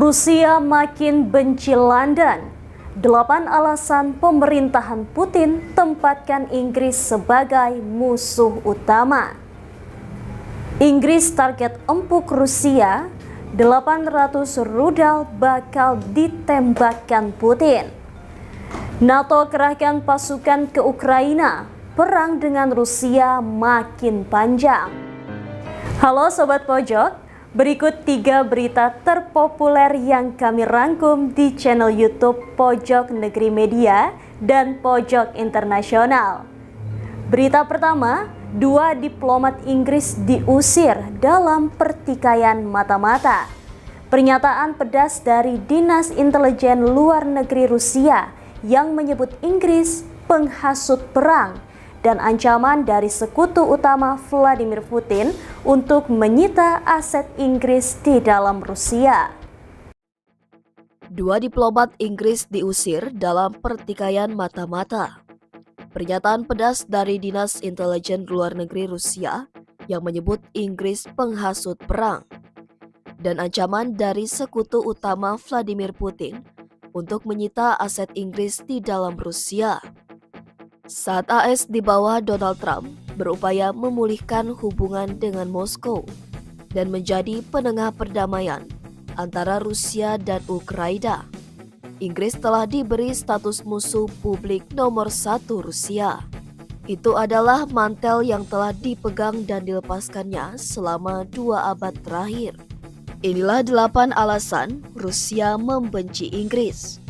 Rusia makin benci London. 8 alasan pemerintahan Putin tempatkan Inggris sebagai musuh utama. Inggris target empuk Rusia, 800 rudal bakal ditembakkan Putin. NATO kerahkan pasukan ke Ukraina, perang dengan Rusia makin panjang. Halo Sobat Pojok, berikut 3 berita terpopuler yang kami rangkum di channel YouTube Pojok Negeri Media dan Pojok Internasional. Berita pertama, 2 diplomat Inggris diusir dalam pertikaian mata-mata. Pernyataan pedas dari Dinas Intelijen Luar Negeri Rusia yang menyebut Inggris penghasut perang dan ancaman dari sekutu utama Vladimir Putin untuk menyita aset Inggris di dalam Rusia. 2 diplomat Inggris diusir dalam pertikaian mata-mata. Pernyataan pedas dari Dinas Intelijen Luar Negeri Rusia yang menyebut Inggris penghasut perang dan ancaman dari sekutu utama Vladimir Putin untuk menyita aset Inggris di dalam Rusia. Saat AS di bawah Donald Trump berupaya memulihkan hubungan dengan Moskow dan menjadi penengah perdamaian antara Rusia dan Ukraina, Inggris telah diberi status musuh publik nomor 1 Rusia. Itu adalah mantel yang telah dipegang dan dilepaskannya selama 2 abad terakhir. Inilah 8 alasan Rusia membenci Inggris.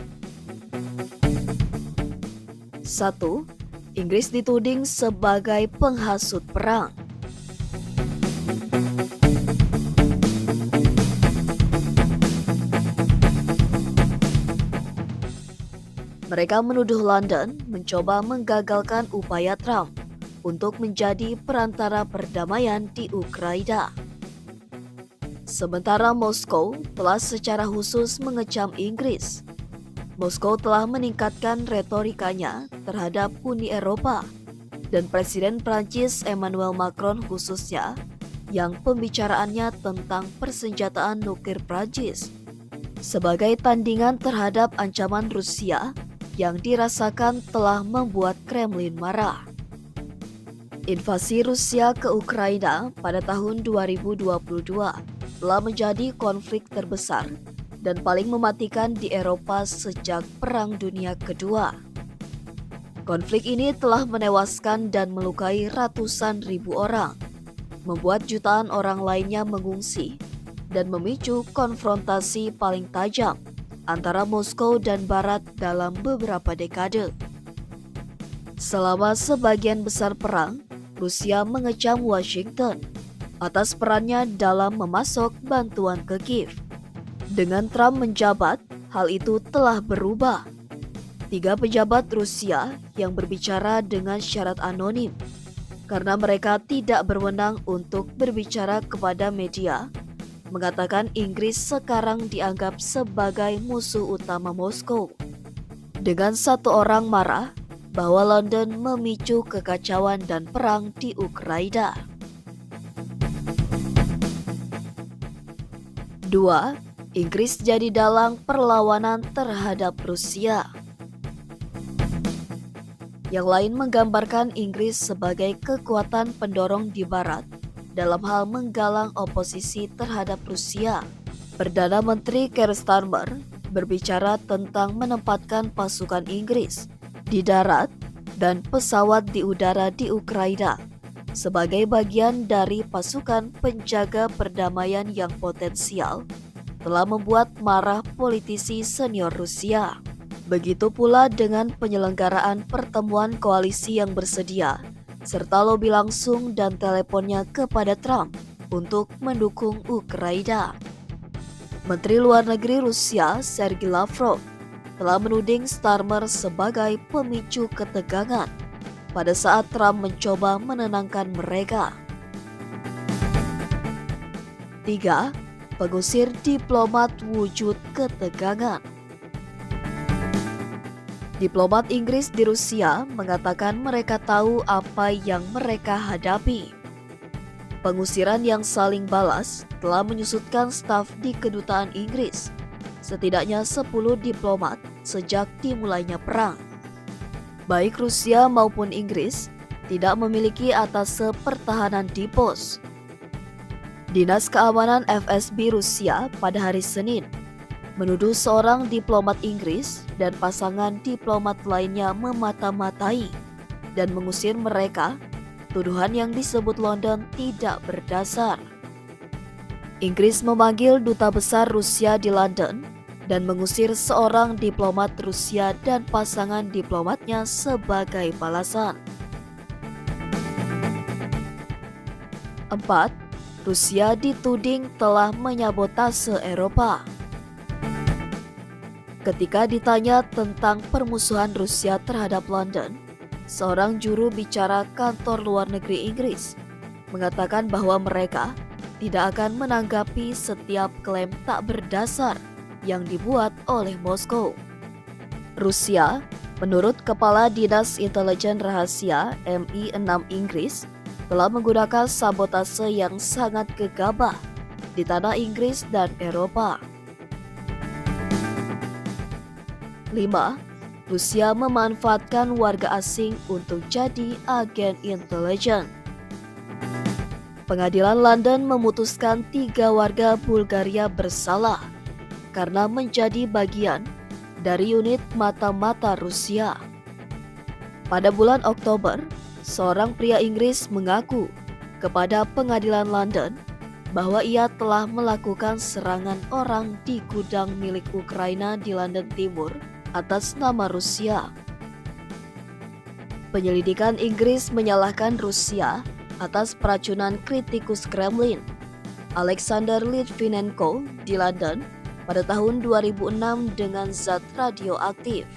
1. Inggris dituding sebagai penghasut perang. Mereka menuduh London mencoba menggagalkan upaya Trump untuk menjadi perantara perdamaian di Ukraina. Sementara Moskow telah secara khusus mengecam Inggris. Moskow telah meningkatkan retorikanya terhadap Uni Eropa dan Presiden Prancis Emmanuel Macron khususnya yang pembicaraannya tentang persenjataan nuklir Prancis sebagai tandingan terhadap ancaman Rusia yang dirasakan telah membuat Kremlin marah. Invasi Rusia ke Ukraina pada tahun 2022 telah menjadi konflik terbesar dan paling mematikan di Eropa sejak Perang Dunia Kedua. Konflik ini telah menewaskan dan melukai ratusan ribu orang, membuat jutaan orang lainnya mengungsi, dan memicu konfrontasi paling tajam antara Moskow dan Barat dalam beberapa dekade. Selama sebagian besar perang, Rusia mengecam Washington atas perannya dalam memasok bantuan ke Kiev. Dengan Trump menjabat, hal itu telah berubah. 3 pejabat Rusia yang berbicara dengan syarat anonim karena mereka tidak berwenang untuk berbicara kepada media, mengatakan Inggris sekarang dianggap sebagai musuh utama Moskow. Dengan 1 orang marah bahwa London memicu kekacauan dan perang di Ukraina. 2. Inggris jadi dalang perlawanan terhadap Rusia. Yang lain menggambarkan Inggris sebagai kekuatan pendorong di Barat dalam hal menggalang oposisi terhadap Rusia. Perdana Menteri Keir Starmer berbicara tentang menempatkan pasukan Inggris di darat dan pesawat di udara di Ukraina sebagai bagian dari pasukan penjaga perdamaian yang potensial telah membuat marah politisi senior Rusia. Begitu pula dengan penyelenggaraan pertemuan koalisi yang bersedia, serta lobi langsung dan teleponnya kepada Trump untuk mendukung Ukraina. Menteri Luar Negeri Rusia Sergei Lavrov telah menuding Starmer sebagai pemicu ketegangan pada saat Trump mencoba menenangkan mereka. 3. Pengusir diplomat wujud ketegangan. Diplomat Inggris di Rusia mengatakan mereka tahu apa yang mereka hadapi. Pengusiran yang saling balas telah menyusutkan staf di kedutaan Inggris setidaknya 10 diplomat sejak dimulainya perang. Baik Rusia maupun Inggris tidak memiliki atase pertahanan di pos. Dinas Keamanan FSB Rusia pada hari Senin menuduh seorang diplomat Inggris dan pasangan diplomat lainnya memata-matai dan mengusir mereka. Tuduhan yang disebut London tidak berdasar. Inggris memanggil duta besar Rusia di London dan mengusir seorang diplomat Rusia dan pasangan diplomatnya sebagai balasan. 4. Rusia dituding telah menyabotase Eropa. Ketika ditanya tentang permusuhan Rusia terhadap London, seorang juru bicara kantor luar negeri Inggris mengatakan bahwa mereka tidak akan menanggapi setiap klaim tak berdasar yang dibuat oleh Moskow. Rusia, menurut Kepala Dinas Intelijen Rahasia MI6 Inggris, telah menggunakan sabotase yang sangat gegabah di tanah Inggris dan Eropa. 5. Rusia memanfaatkan warga asing untuk jadi agen intelijen. Pengadilan London memutuskan 3 warga Bulgaria bersalah karena menjadi bagian dari unit mata-mata Rusia. Pada bulan Oktober, seorang pria Inggris mengaku kepada pengadilan London bahwa ia telah melakukan serangan orang di gudang milik Ukraina di London Timur atas nama Rusia. Penyelidikan Inggris menyalahkan Rusia atas peracunan kritikus Kremlin, Alexander Litvinenko di London pada tahun 2006 dengan zat radioaktif.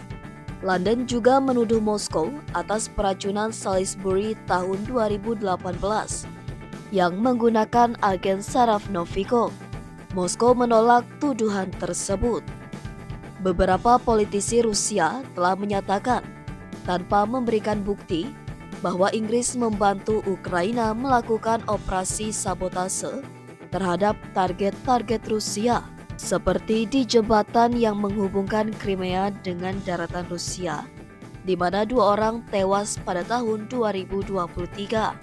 London juga menuduh Moskow atas peracunan Salisbury tahun 2018 yang menggunakan agen saraf Novikov. Moskow menolak tuduhan tersebut. Beberapa politisi Rusia telah menyatakan tanpa memberikan bukti bahwa Inggris membantu Ukraina melakukan operasi sabotase terhadap target-target Rusia, seperti di jembatan yang menghubungkan Crimea dengan daratan Rusia, di mana 2 orang tewas pada tahun 2023.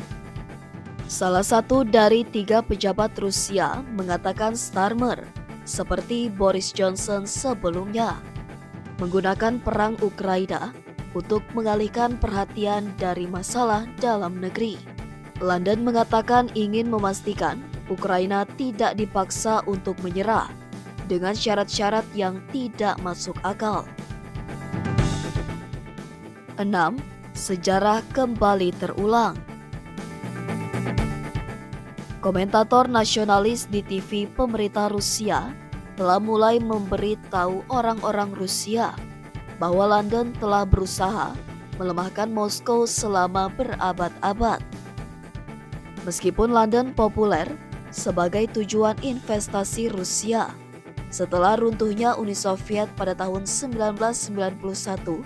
Salah satu dari 3 pejabat Rusia mengatakan Starmer, seperti Boris Johnson sebelumnya, menggunakan perang Ukraina untuk mengalihkan perhatian dari masalah dalam negeri. London mengatakan ingin memastikan Ukraina tidak dipaksa untuk menyerah dengan syarat-syarat yang tidak masuk akal. 6. Sejarah kembali terulang. Komentator nasionalis di TV pemerintah Rusia telah mulai memberi tahu orang-orang Rusia bahwa London telah berusaha melemahkan Moskow selama berabad-abad. Meskipun London populer sebagai tujuan investasi Rusia setelah runtuhnya Uni Soviet pada tahun 1991,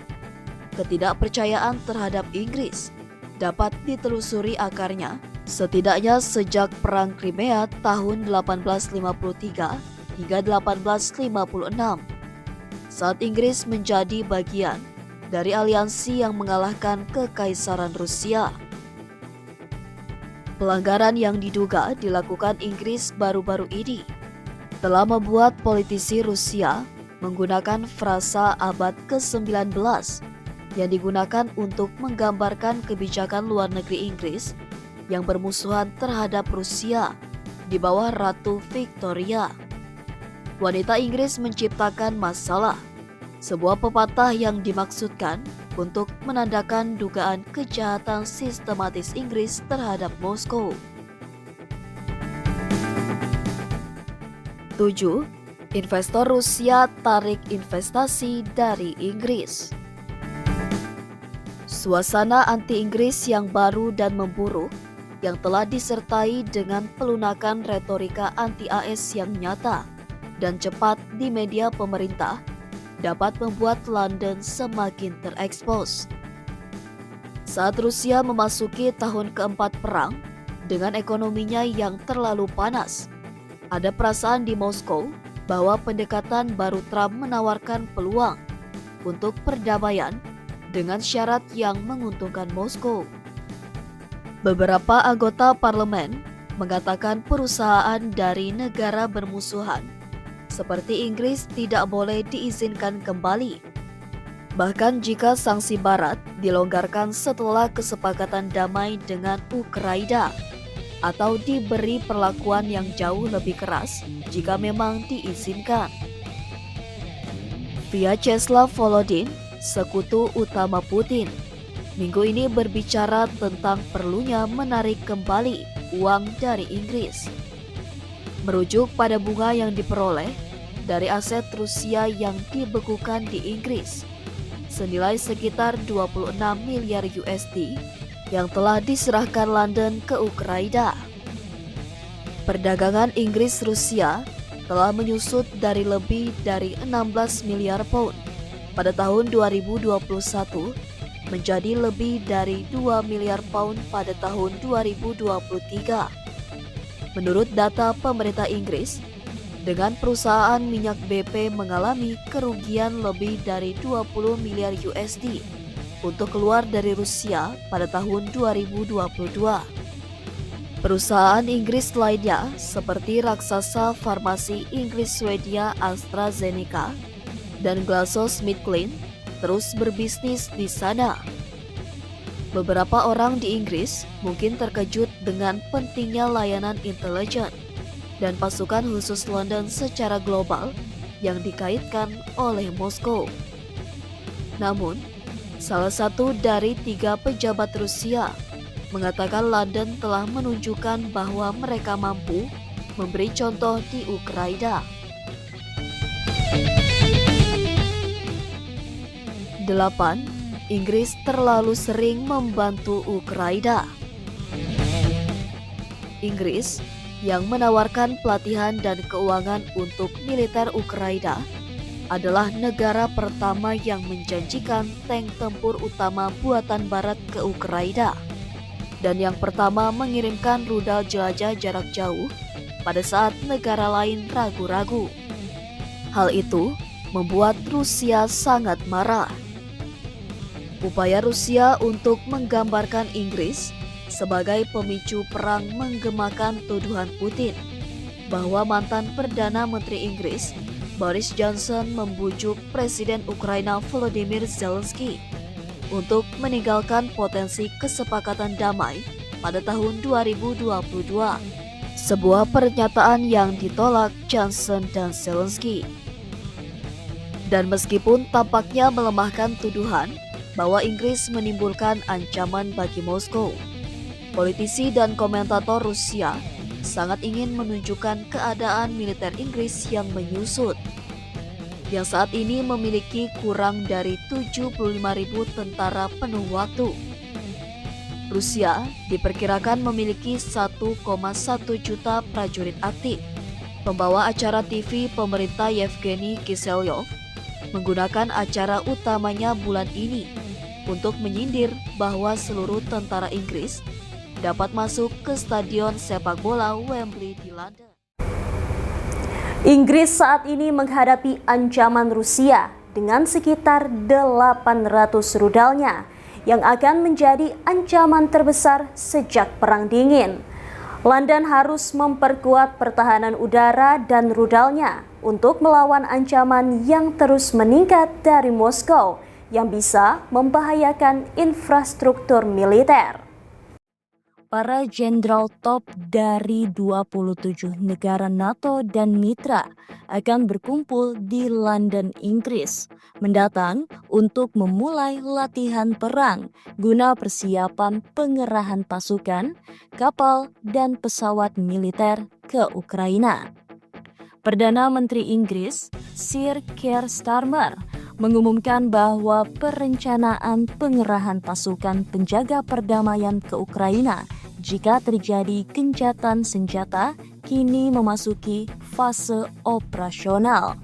ketidakpercayaan terhadap Inggris dapat ditelusuri akarnya setidaknya sejak Perang Crimea tahun 1853 hingga 1856, saat Inggris menjadi bagian dari aliansi yang mengalahkan Kekaisaran Rusia. Pelanggaran yang diduga dilakukan Inggris baru-baru ini telah membuat politisi Rusia menggunakan frasa abad ke-19 yang digunakan untuk menggambarkan kebijakan luar negeri Inggris yang bermusuhan terhadap Rusia di bawah Ratu Victoria. Wanita Inggris menciptakan masalah, sebuah pepatah yang dimaksudkan untuk menandakan dugaan kejahatan sistematis Inggris terhadap Moskow. 7. Investor Rusia tarik investasi dari Inggris. Suasana anti-Inggris yang baru dan memburuk yang telah disertai dengan pelunakan retorika anti-AS yang nyata dan cepat di media pemerintah dapat membuat London semakin terekspos. Saat Rusia memasuki tahun keempat perang dengan ekonominya yang terlalu panas, ada perasaan di Moskow bahwa pendekatan baru Trump menawarkan peluang untuk perdamaian dengan syarat yang menguntungkan Moskow. Beberapa anggota parlemen mengatakan perusahaan dari negara bermusuhan seperti Inggris tidak boleh diizinkan kembali. Bahkan jika sanksi barat dilonggarkan setelah kesepakatan damai dengan Ukraina atau diberi perlakuan yang jauh lebih keras jika memang diizinkan. Vyacheslav Volodin, sekutu utama Putin, minggu ini berbicara tentang perlunya menarik kembali uang dari Inggris. Merujuk pada bunga yang diperoleh dari aset Rusia yang dibekukan di Inggris, senilai sekitar 26 miliar USD yang telah diserahkan London ke Ukraina. Perdagangan Inggris-Rusia telah menyusut dari lebih dari 16 miliar pound pada tahun 2021 menjadi lebih dari 2 miliar pound pada tahun 2023. Menurut data pemerintah Inggris, dengan perusahaan minyak BP mengalami kerugian lebih dari 20 miliar USD untuk keluar dari Rusia pada tahun 2022. Perusahaan Inggris lainnya seperti raksasa farmasi Inggris Swedia AstraZeneca dan GlaxoSmithKline terus berbisnis di sana. Beberapa orang di Inggris mungkin terkejut dengan pentingnya layanan intelijen dan pasukan khusus London secara global yang dikaitkan oleh Moskow. Namun, salah satu dari 3 pejabat Rusia mengatakan London telah menunjukkan bahwa mereka mampu memberi contoh di Ukraina. 8. Inggris terlalu sering membantu Ukraina. Inggris yang menawarkan pelatihan dan keuangan untuk militer Ukraina adalah negara pertama yang menjanjikan tank tempur utama buatan Barat ke Ukraina dan yang pertama mengirimkan rudal jelajah jarak jauh pada saat negara lain ragu-ragu. Hal itu membuat Rusia sangat marah. Upaya Rusia untuk menggambarkan Inggris sebagai pemicu perang menggemakan tuduhan Putin bahwa mantan Perdana Menteri Inggris Boris Johnson membujuk Presiden Ukraina Volodymyr Zelensky untuk meninggalkan potensi kesepakatan damai pada tahun 2022. Sebuah pernyataan yang ditolak Johnson dan Zelensky. Dan meskipun tampaknya melemahkan tuduhan bahwa Inggris menimbulkan ancaman bagi Moskow, politisi dan komentator Rusia sangat ingin menunjukkan keadaan militer Inggris yang menyusut, yang saat ini memiliki kurang dari 75.000 tentara penuh waktu. Rusia diperkirakan memiliki 1,1 juta prajurit aktif. Pembawa acara TV pemerintah Yevgeny Kiselyov menggunakan acara utamanya bulan ini untuk menyindir bahwa seluruh tentara Inggris dapat masuk ke stadion sepak bola Wembley di London. Inggris saat ini menghadapi ancaman Rusia dengan sekitar 800 rudalnya yang akan menjadi ancaman terbesar sejak Perang Dingin. London harus memperkuat pertahanan udara dan rudalnya untuk melawan ancaman yang terus meningkat dari Moskow yang bisa membahayakan infrastruktur militer. Para jenderal top dari 27 negara NATO dan mitra akan berkumpul di London, Inggris mendatang untuk memulai latihan perang guna persiapan pengerahan pasukan, kapal, dan pesawat militer ke Ukraina. Perdana Menteri Inggris, Sir Keir Starmer, mengumumkan bahwa perencanaan pengerahan pasukan penjaga perdamaian ke Ukraina jika terjadi gencatan senjata kini memasuki fase operasional.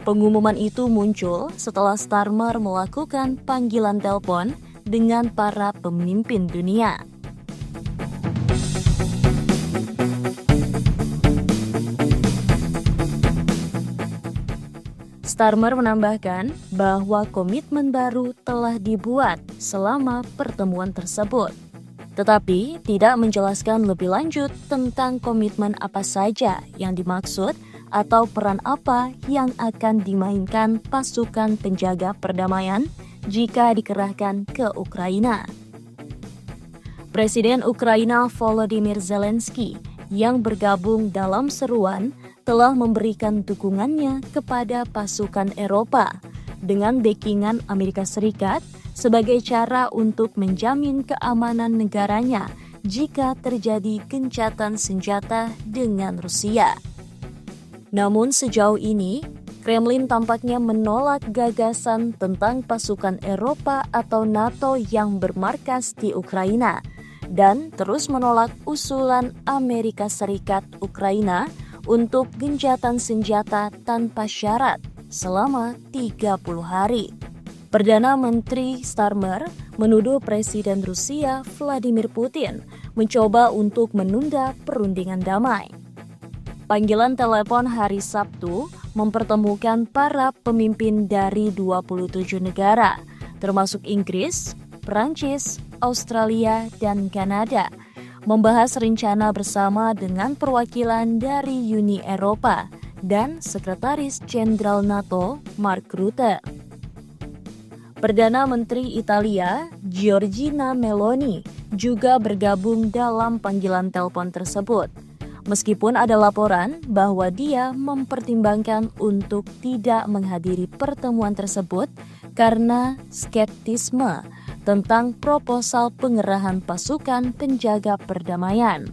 Pengumuman itu muncul setelah Starmer melakukan panggilan telepon dengan para pemimpin dunia. Starmer menambahkan bahwa komitmen baru telah dibuat selama pertemuan tersebut, tetapi tidak menjelaskan lebih lanjut tentang komitmen apa saja yang dimaksud atau peran apa yang akan dimainkan pasukan penjaga perdamaian jika dikerahkan ke Ukraina. Presiden Ukraina Volodymyr Zelensky yang bergabung dalam seruan telah memberikan dukungannya kepada pasukan Eropa dengan backingan Amerika Serikat sebagai cara untuk menjamin keamanan negaranya jika terjadi gencatan senjata dengan Rusia. Namun sejauh ini, Kremlin tampaknya menolak gagasan tentang pasukan Eropa atau NATO yang bermarkas di Ukraina dan terus menolak usulan Amerika Serikat Ukraina untuk gencatan senjata tanpa syarat selama 30 hari. Perdana Menteri Starmer menuduh Presiden Rusia Vladimir Putin mencoba untuk menunda perundingan damai. Panggilan telepon hari Sabtu mempertemukan para pemimpin dari 27 negara, termasuk Inggris, Perancis, Australia, dan Kanada, membahas rencana bersama dengan perwakilan dari Uni Eropa dan Sekretaris Jenderal NATO Mark Rutte. Perdana Menteri Italia Giorgia Meloni juga bergabung dalam panggilan telepon tersebut, meskipun ada laporan bahwa dia mempertimbangkan untuk tidak menghadiri pertemuan tersebut karena skeptisme tentang proposal pengerahan pasukan penjaga perdamaian.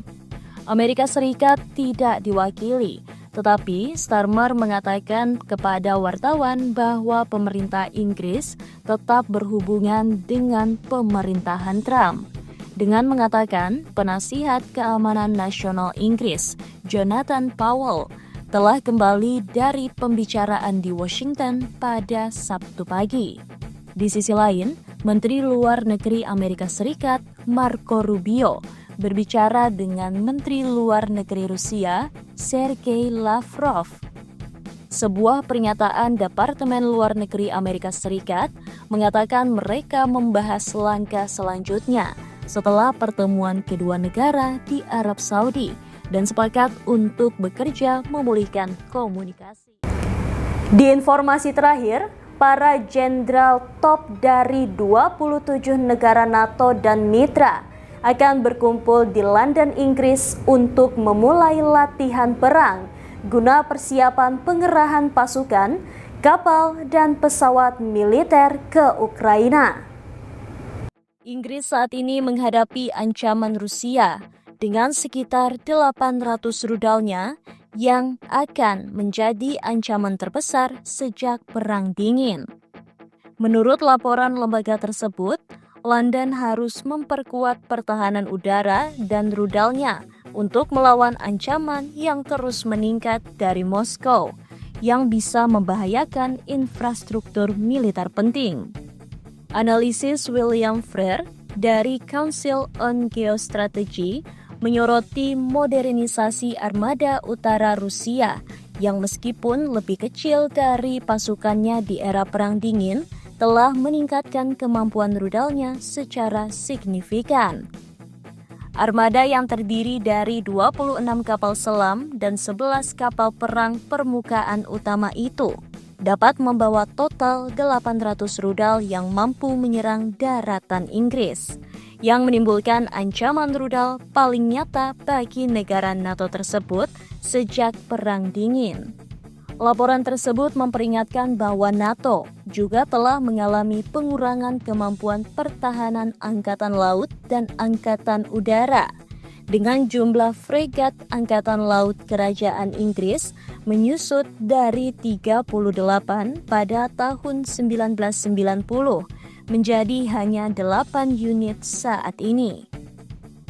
Amerika Serikat tidak diwakili, tetapi Starmer mengatakan kepada wartawan bahwa pemerintah Inggris tetap berhubungan dengan pemerintahan Trump, dengan mengatakan penasihat keamanan nasional Inggris, Jonathan Powell, telah kembali dari pembicaraan di Washington pada Sabtu pagi. Di sisi lain, Menteri Luar Negeri Amerika Serikat Marco Rubio berbicara dengan Menteri Luar Negeri Rusia Sergei Lavrov. Sebuah pernyataan Departemen Luar Negeri Amerika Serikat mengatakan mereka membahas langkah selanjutnya setelah pertemuan kedua negara di Arab Saudi dan sepakat untuk bekerja memulihkan komunikasi. Di informasi terakhir, para jenderal top dari 27 negara NATO dan mitra akan berkumpul di London, Inggris untuk memulai latihan perang guna persiapan pengerahan pasukan, kapal, dan pesawat militer ke Ukraina. Inggris saat ini menghadapi ancaman Rusia dengan sekitar 800 rudalnya yang akan menjadi ancaman terbesar sejak Perang Dingin. Menurut laporan lembaga tersebut, London harus memperkuat pertahanan udara dan rudalnya untuk melawan ancaman yang terus meningkat dari Moskow yang bisa membahayakan infrastruktur militer penting. Analisis William Frere dari Council on Geostrategy menyoroti modernisasi armada utara Rusia yang meskipun lebih kecil dari pasukannya di era Perang Dingin, telah meningkatkan kemampuan rudalnya secara signifikan. Armada yang terdiri dari 26 kapal selam dan 11 kapal perang permukaan utama itu dapat membawa total 800 rudal yang mampu menyerang daratan Inggris, yang menimbulkan ancaman rudal paling nyata bagi negara NATO tersebut sejak Perang Dingin. Laporan tersebut memperingatkan bahwa NATO juga telah mengalami pengurangan kemampuan pertahanan angkatan laut dan angkatan udara, dengan jumlah fregat Angkatan Laut Kerajaan Inggris menyusut dari 38 pada tahun 1990 menjadi hanya 8 unit saat ini.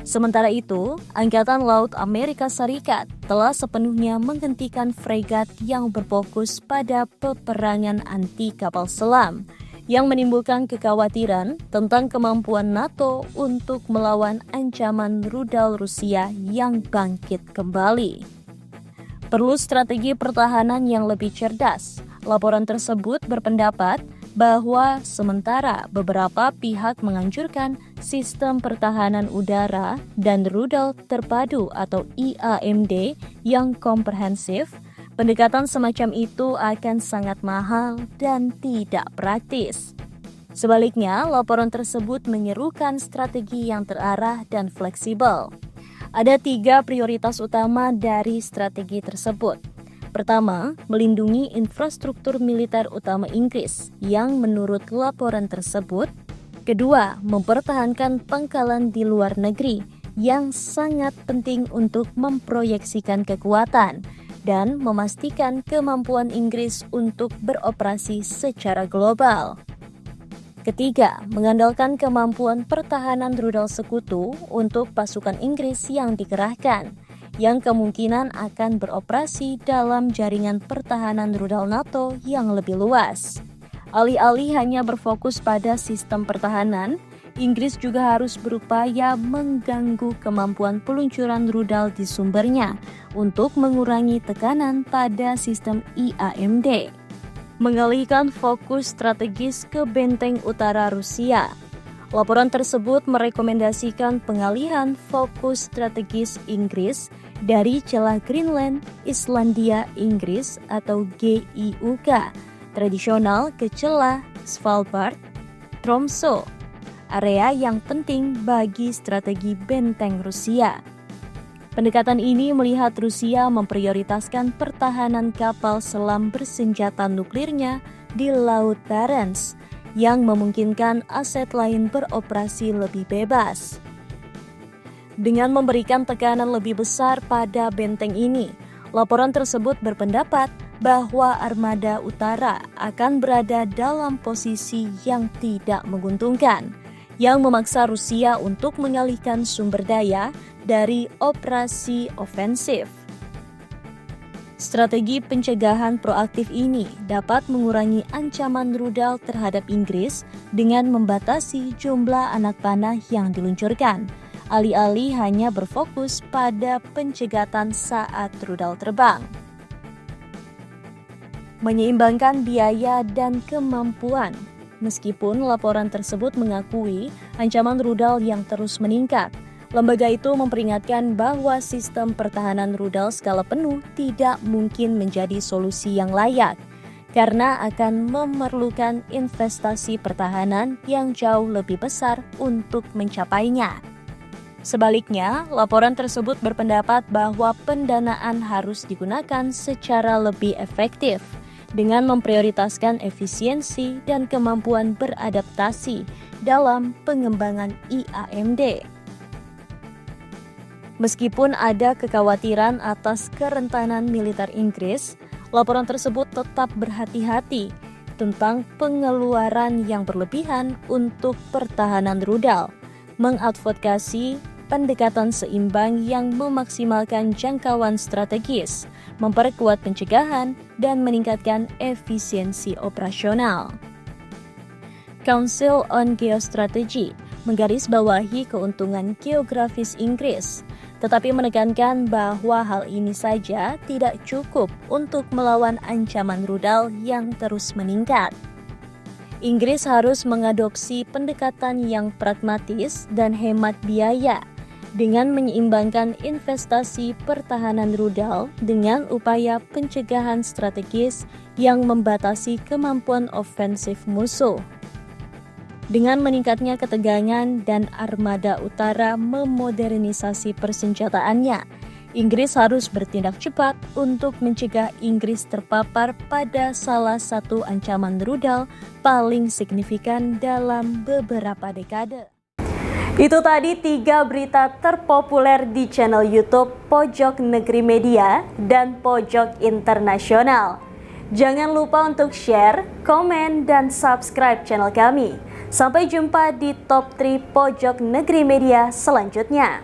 Sementara itu, Angkatan Laut Amerika Serikat telah sepenuhnya menghentikan fregat yang berfokus pada peperangan anti kapal selam, yang menimbulkan kekhawatiran tentang kemampuan NATO untuk melawan ancaman rudal Rusia yang bangkit kembali. Perlu strategi pertahanan yang lebih cerdas Laporan tersebut berpendapat bahwa sementara beberapa pihak menganjurkan sistem pertahanan udara dan rudal terpadu atau IAMD yang komprehensif, pendekatan semacam itu akan sangat mahal dan tidak praktis. Sebaliknya, laporan tersebut menyerukan strategi yang terarah dan fleksibel. Ada 3 prioritas utama dari strategi tersebut. Pertama, melindungi infrastruktur militer utama Inggris yang menurut laporan tersebut. Kedua, mempertahankan pangkalan di luar negeri yang sangat penting untuk memproyeksikan kekuatan dan memastikan kemampuan Inggris untuk beroperasi secara global. Ketiga, mengandalkan kemampuan pertahanan rudal sekutu untuk pasukan Inggris yang dikerahkan, yang kemungkinan akan beroperasi dalam jaringan pertahanan rudal NATO yang lebih luas. Alih-alih hanya berfokus pada sistem pertahanan, Inggris juga harus berupaya mengganggu kemampuan peluncuran rudal di sumbernya untuk mengurangi tekanan pada sistem IAMD. Mengalihkan fokus strategis ke benteng utara Rusia. Laporan tersebut merekomendasikan pengalihan fokus strategis Inggris dari celah Greenland, Islandia, Inggris atau GIUK tradisional ke celah Svalbard, Tromsø, area yang penting bagi strategi benteng Rusia. Pendekatan ini melihat Rusia memprioritaskan pertahanan kapal selam bersenjata nuklirnya di Laut Barents yang memungkinkan aset lain beroperasi lebih bebas. Dengan memberikan tekanan lebih besar pada benteng ini, laporan tersebut berpendapat bahwa Armada Utara akan berada dalam posisi yang tidak menguntungkan, yang memaksa Rusia untuk mengalihkan sumber daya dari operasi ofensif. Strategi pencegahan proaktif ini dapat mengurangi ancaman rudal terhadap Inggris dengan membatasi jumlah anak panah yang diluncurkan, alih-alih hanya berfokus pada pencegatan saat rudal terbang. Menyeimbangkan biaya dan kemampuan. Meskipun laporan tersebut mengakui ancaman rudal yang terus meningkat, lembaga itu memperingatkan bahwa sistem pertahanan rudal skala penuh tidak mungkin menjadi solusi yang layak, karena akan memerlukan investasi pertahanan yang jauh lebih besar untuk mencapainya. Sebaliknya, laporan tersebut berpendapat bahwa pendanaan harus digunakan secara lebih efektif, dengan memprioritaskan efisiensi dan kemampuan beradaptasi dalam pengembangan IAMD. Meskipun ada kekhawatiran atas kerentanan militer Inggris, laporan tersebut tetap berhati-hati tentang pengeluaran yang berlebihan untuk pertahanan rudal, mengadvokasi pendekatan seimbang yang memaksimalkan jangkauan strategis, memperkuat pencegahan, dan meningkatkan efisiensi operasional. Council on Geostrategy menggarisbawahi keuntungan geografis Inggris, tetapi menekankan bahwa hal ini saja tidak cukup untuk melawan ancaman rudal yang terus meningkat. Inggris harus mengadopsi pendekatan yang pragmatis dan hemat biaya dengan menyeimbangkan investasi pertahanan rudal dengan upaya pencegahan strategis yang membatasi kemampuan ofensif musuh. Dengan meningkatnya ketegangan dan Armada Utara memodernisasi persenjataannya, Inggris harus bertindak cepat untuk mencegah Inggris terpapar pada salah satu ancaman rudal paling signifikan dalam beberapa dekade. Itu tadi 3 berita terpopuler di channel YouTube Pojok Negeri Media dan Pojok Internasional. Jangan lupa untuk share, komen, dan subscribe channel kami. Sampai jumpa di Top 3 Pojok Negeri Media selanjutnya.